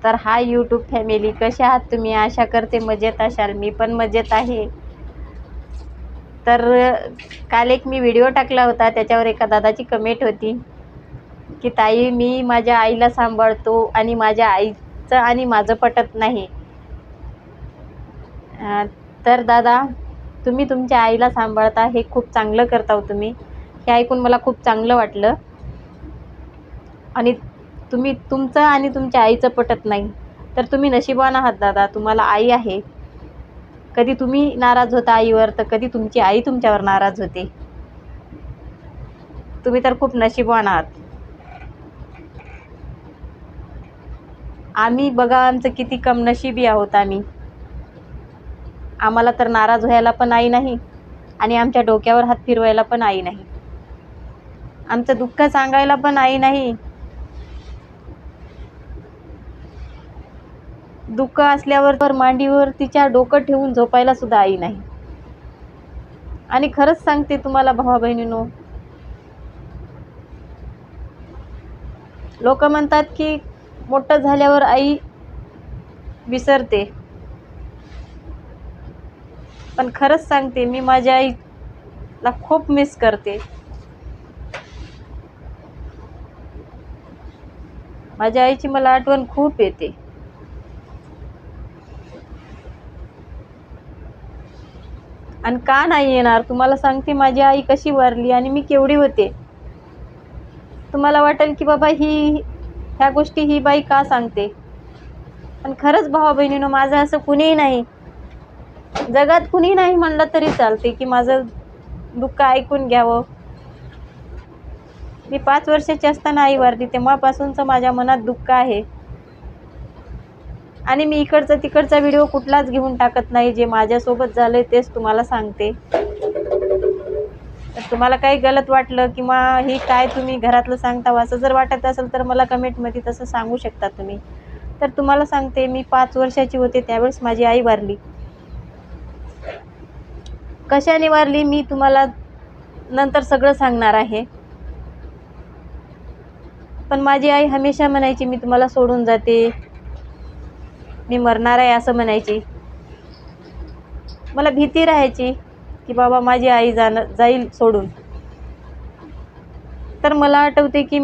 तर hi YouTube family, कशा आहात तुम्ही? आशा करते मजेत असाल. मी पण मजेत आहे. तर काल एक मी व्हिडिओ टाकला होता, त्याच्यावर एका दादाची कमेंट होती की ताई, मी माझ्या आईला सांभाळतो आणि माझ्या आईचं आणि माझं पटत नाही. तर दादा, तुम्ही तुमच्या आईला सांभाळता, हे खूप चांगलं करता हो तुम्ही. हे ऐकून मला खूप चांगलं वाटलं. आणि तुम्ही तुमचं आणि तुमच्या आईचं पटत नाही, तर तुम्ही नशिबवान आहात दादा. तुम्हाला आई आहे. कधी तुम्ही नाराज होता आईवर, तर कधी तुमची आई तुमच्यावर नाराज होते. तुम्ही तर खूप नशिबवान आहात. आम्ही बघा, आमचं किती कमनशिबी आहोत आम्ही. आम्हाला तर नाराज व्हायला पण आई नाही आणि आमच्या डोक्यावर हात फिरवायला पण आई नाही. आमचं दुःख सांगायला पण आई नाही. दुःख असल्यावर मांडीवर तिच्या डोकं ठेवून झोपायला सुद्धा आई नाही. आणि खरंच सांगते तुम्हाला भावा बहिणींनो, लोक म्हणतात की मोठं झाल्यावर आई विसरते, पण खरंच सांगते, मी माझ्या आईला खूप मिस करते. माझ्या आईची मला आठवण खूप येते. आणि का नाही येणार? तुम्हाला सांगते, माझी आई कशी वारली आणि मी केवढी होते. तुम्हाला वाटेल की बाबा ह्या गोष्टी ही बाई का सांगते, पण खरंच भावा बहिणीनो, माझं असं कुणीही नाही, जगात कुणी नाही म्हणलं तरी चालते की माझं दुःख ऐकून घ्यावं. मी 5 वर्षाची असताना आई वारली, तेव्हापासूनच माझ्या मनात दुःख आहे. आणि मी इकडचा तिकडचा व्हिडिओ कुठलाच घेऊन टाकत नाही. जे माझ्यासोबत झालंय तेच तुम्हाला सांगते. तर तुम्हाला काही गलत वाटलं किंवा ही काय तुम्ही घरातलं सांगता असं जर वाटत असेल, तर मला कमेंटमध्ये तसं सांगू शकता तुम्ही. तर तुम्हाला सांगते, मी 5 वर्षाची होते त्यावेळेस माझी आई वारली. कशाने वारली मी तुम्हाला नंतर सगळं सांगणार आहे. पण माझी आई हमेशा म्हणायची, मी तुम्हाला सोडून जाते, मी मरणार आहे असं म्हणायची. मला भीती राहायची की बाबा माझी आई जाईल सोडून. तर मला आठवते की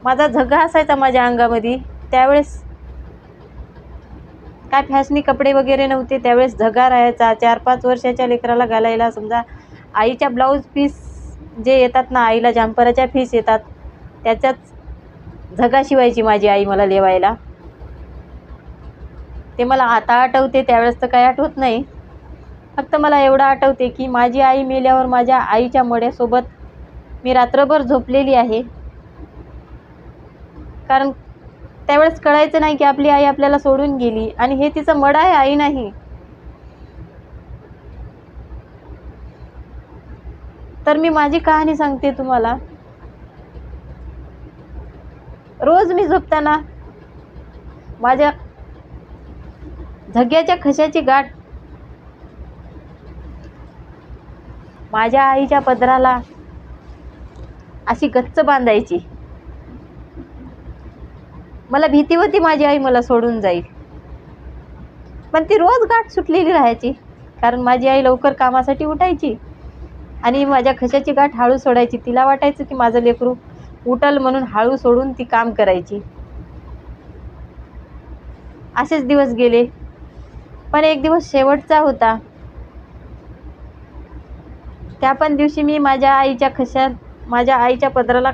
माझा झगा असायचा माझ्या अंगामध्ये. त्यावेळेस काय फॅशनी कपडे वगैरे नव्हते, त्यावेळेस झगा राहायचा. 4-5 वर्षाच्या लेकराला घालायला, समजा आईच्या ब्लाऊज पीस जे येतात ना, आईला जॅम्पराच्या पीस येतात, त्याच्याच झगा शिवायची माझी आई मला लेवायला. ते मला आता आठवते, त्यावेळेस तर काही आठवत नाही. फक्त मला एवढं आठवते की माझी आई मेल्यावर माझ्या आईच्या मड्यासोबत मी रात्रभर झोपलेली आहे. कारण त्यावेळेस कळायचं नाही की आपली आई आपल्याला सोडून गेली आणि हे तिचं मड आहे, आई नाही. तर मी माझी कहाणी सांगते तुम्हाला. रोज मी झोपताना माझ्या झग्याच्या खशाची गाठ माझ्या आईच्या पदराला अशी गच्च बांधायची. मला भीती होती माझी आई मला सोडून जाईल, पण ती रोज गाठ सुटलेली राहायची. कारण माझी आई लवकर कामासाठी उठायची आणि माझ्या खशाची गाठ हळू सोडायची. तिला वाटायचं की माझं लेकरू उठल म्हणून हळू सोडून ती काम करायची. असेच दिवस गेले. पण एक दिवस शेवटचा होता. त्या पण दिवशी मी माझ्या आईच्या पदराला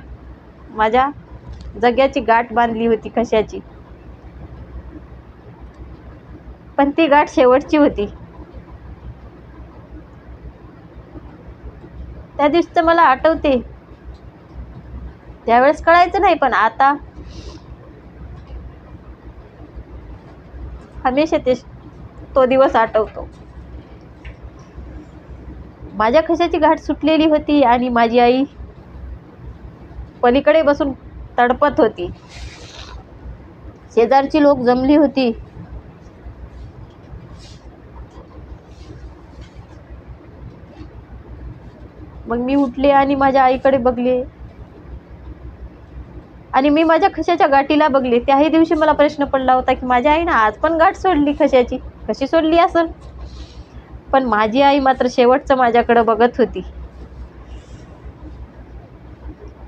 माझ्या जग्याची गाठ बांधली होती खशाची. पण ती गाठ शेवटची होती. त्या दिवशीचं मला आठवते. त्यावेळेस कळायचं नाही, पण आता हमेशा तो दिवस आठवतो. माझ्या खशाची गाठ सुटलेली होती आणि माझी आई पलीकडे बसून तडपत होती. शेजारची लोक जमली होती. मग मी उठले आणि माझ्या आईकडे बघले आणि मी माझ्या खशाच्या गाठीला बघले. त्याही दिवशी मला प्रश्न पडला होता की माझ्या आईनं आज पण गाठ सोडली खशाची, कशी सोडली असेल. पण माझी आई मात्र शेवटचं माझ्याकडं बघत होती.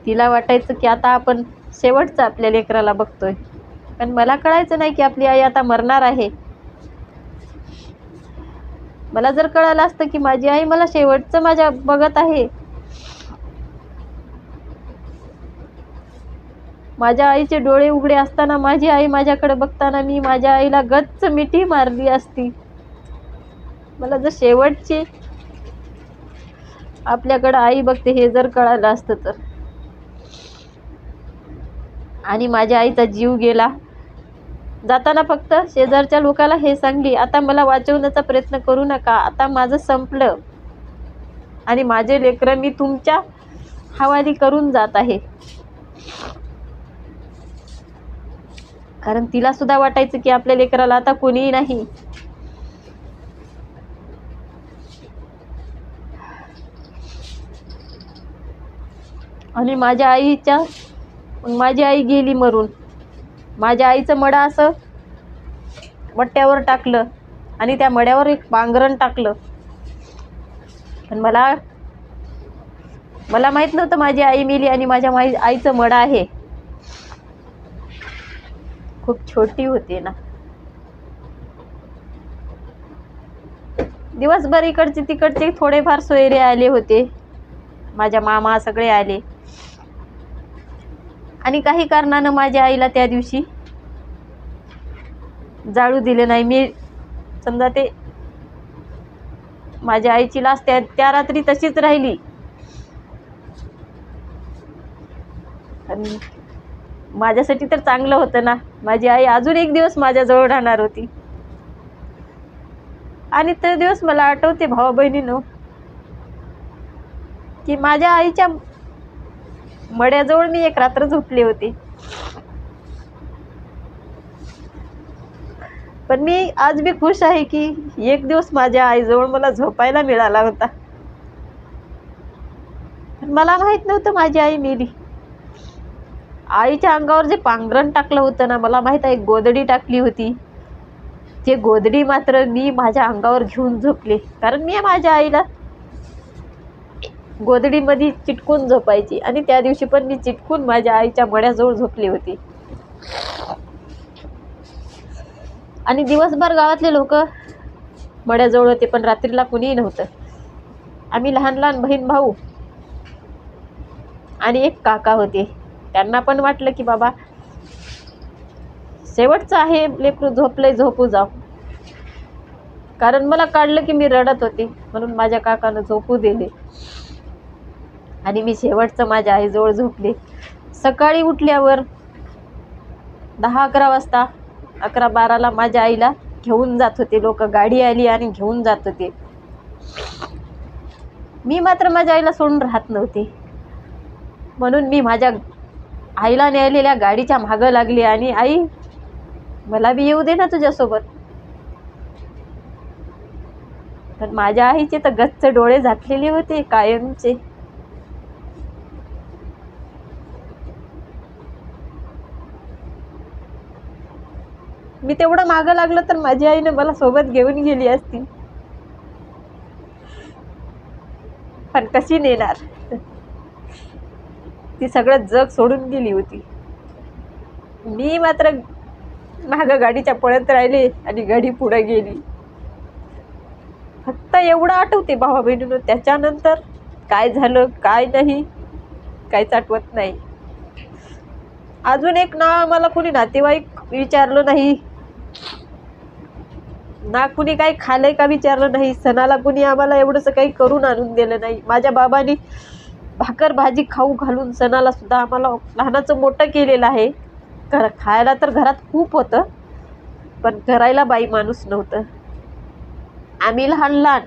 तिला वाटायचं की आता आपण शेवटचं आपल्या लेकराला बघतोय. पण मला कळायचं नाही की आपली आई आता मरणार आहे. मला जर कळालं असतं की माझी आई मला शेवटचं माझ्या बघत आहे, माझ्या आईचे डोळे उघडे असताना माझी आई माझ्याकडे बघताना मी माझ्या आईला गच्च मिठी मारली असती. मला जर शेवटची आपल्याकडं आई बघते हे जर कळालं असतं तर. आणि माझ्या आईचा जीव गेला. जाताना फक्त शेजारच्या लोकाला हे सांगली, आता मला वाचवण्याचा प्रयत्न करू नका, आता माझं संपलं आणि माझे लेकरं मी तुमच्या हवाली करून जात आहे. कारण तिला सुद्धा वाटायचं की आपल्या लेकराला आता कोणीही नाही. आणि माझी आई गेली मरून. माझ्या आईचं मडा असं वट्ट्यावर टाकलं आणि त्या मड्यावर एक पांघरण टाकलं. पण मला माहित नव्हतं माझी आई मेली आणि माझ्या आईचं मडा आहे. खूप छोटी होती ना. दिवसभर इकडचे तिकडचे थोडेफार सोयरे आले होते, माझ्या मामा सगळे आले. आणि काही कारणानं माझ्या आईला त्या दिवशी जाळू दिले नाही. मी समजा ते माझ्या आईची लाश त्या रात्री तशीच राहिली. माझ्यासाठी तर चांगलं होतं ना, माझी आई अजून एक दिवस माझ्याजवळ राहणार होती. आणि ते दिवस मला आठवते भावा बहिणीनं, की माझ्या आईच्या मड्याजवळ मी एक रात्र झोपले होते. पण मी आज बी खुश आहे की एक दिवस माझ्या आईजवळ मला झोपायला मिळाला होता. मला माहित नव्हतं माझी आई मेली. आईच्या अंगावर जे पांघरण टाकलं होतं ना, मला माहित आहे गोदडी टाकली होती. ते गोदडी मात्र मी माझ्या अंगावर घेऊन झोपले. कारण मी माझ्या आईला गोदडीमध्ये चिटकून झोपायची आणि त्या दिवशी पण मी चिटकून माझ्या आईच्या मड्याजवळ झोपली होती. आणि दिवसभर गावातले लोक मड्याजवळ होते, पण रात्रीला कुणीही नव्हतं. आम्ही लहान लहान बहीण भाऊ आणि एक काका होते. त्यांना पण वाटलं की बाबा शेवटचं आहे, लेकरू झोपलंय, झोपू जाऊ. कारण मला काढलं की मी रडत होते, म्हणून माझ्या काकानं झोपू दिले आणि मी शेवटचं माझ्या आईजवळ झोपले. सकाळी उठल्यावर 10-11 वाजता 11-12ला माझ्या आईला घेऊन जात होते लोक. गाडी आली आणि घेऊन जात होते. मी मात्र माझ्या आईला सोडून राहत नव्हते. म्हणून मी माझ्या आईला नेलेल्या गाडीच्या मागं लागली आणि आई मला बी येऊ दे ना तुझ्यासोबत. पण माझ्या आईचे तर गच्च डोळे झाकलेले होते कायमचे. मी तेवढं मागं लागलं तर माझी आईने मला सोबत घेऊन गेली असती, पण कशी नेणार. ती सगळं जग सोडून गेली होती. मी मात्र मागं गाडीच्या पळत राहिले आणि गाडी पुढे गेली. फक्त एवढं आठवते भावा बहिणीनं, त्याच्यानंतर काय झालं काय नाही काहीच आठवत नाही. अजून एक ना, मला कोणी नातेवाईक विचारलं नाही ना, कुणी काही खाल्लंय का विचारलं नाही. सणाला कुणी आम्हाला एवढंसं काही करून आणून दिलं नाही. माझ्या बाबांनी भाकर भाजी खाऊ घालून सणाला सुद्धा आम्हाला लहानाचं मोठं केलेलं आहे. खायला तर घरात खूप होतं, पण करायला बाई माणूस नव्हतं. आम्ही लहान लहान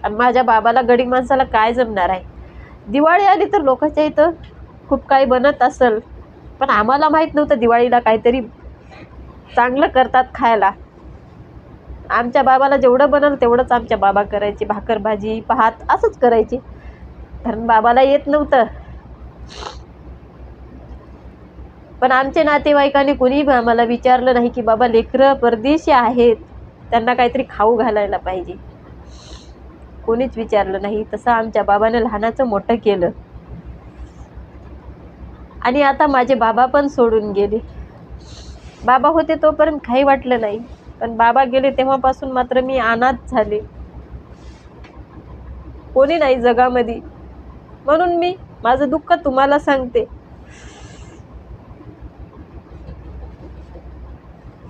आणि माझ्या बाबाला गडी माणसाला काय जमणार आहे. दिवाळी आली तर लोकांच्या इथं खूप काही बनत असेल, पण आम्हाला माहीत नव्हतं दिवाळीला काहीतरी चांगलं करतात खायला. आमच्या बाबाला जेवढं बनल तेवढंच आमच्या बाबा करायचे. भाकर भाजी भात असंच करायचे, कारण बाबाला येत नव्हतं. पण आमच्या नातेवाईकांनी कुणी आम्हाला विचारलं नाही की बाबा लेकरं परदेशी आहेत, त्यांना काहीतरी खाऊ घालायला पाहिजे. कोणीच विचारलं नाही. तसं आमच्या बाबानं लहानाचं मोठं केलं. आणि आता माझे बाबा पण सोडून गेले. बाबा होते तोपर्यंत काही वाटलं नाही, पण बाबा गेले तेव्हापासून मात्र मी अनाथ झाले. कोणी नाही जगामध्ये. म्हणून मी माझं दुःख तुम्हाला सांगते.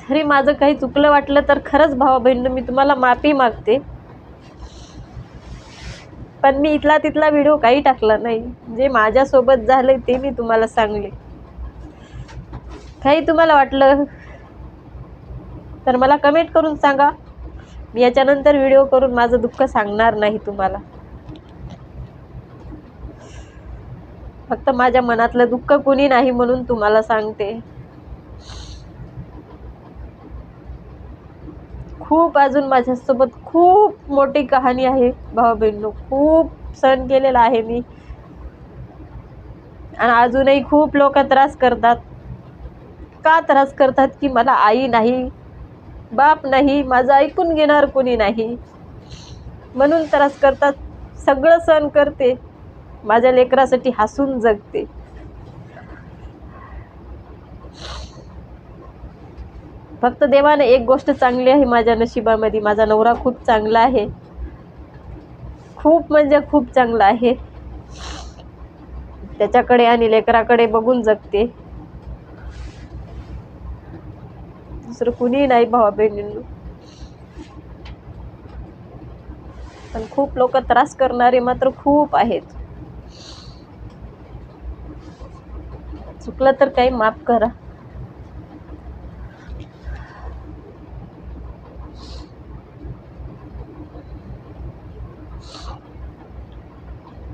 तरी माझं काही चुकलं वाटलं तर खरंच भावा बहिणींनो मी तुम्हाला माफी मागते. पण मी इथला तिथला व्हिडिओ काही टाकला नाही. जे माझ्यासोबत झालंय ते मी तुम्हाला सांगले. काही तुम्हाला वाटलं तर मला कमेंट करून सांगा. मी याच्यानंतर व्हिडिओ करून माझं दुःख सांगणार नाही तुम्हाला. फक्त माझ्या मनातलं दुःख कुणी नाही म्हणून तुम्हाला सांगते. खूप अजून माझ्यासोबत खूप मोठी कहाणी आहे भावा बहिणींनो. खूप सहन केलेला आहे मी. आणि अजूनही खूप लोक त्रास करतात. का त्रास करतात की मला आई नाही, बाप नाही, माझं ऐकून घेणार कोणी नाही म्हणून त्रास करतात. सगळं सहन करते, माझ्या लेकरासाठी हसून जगते. फक्त देवाने एक गोष्ट चांगली आहे माझ्या नशिबामध्ये. माझा नवरा खूप चांगला आहे. खूप म्हणजे खूप चांगला आहे. त्याच्याकडे आणि लेकराकडे बघून जगते. दुसरं कुणी नाही भावा बहिणींनो. पण खूप लोक त्रास करणारे मात्र खूप आहेत. चुकलं तर काही माफ करा.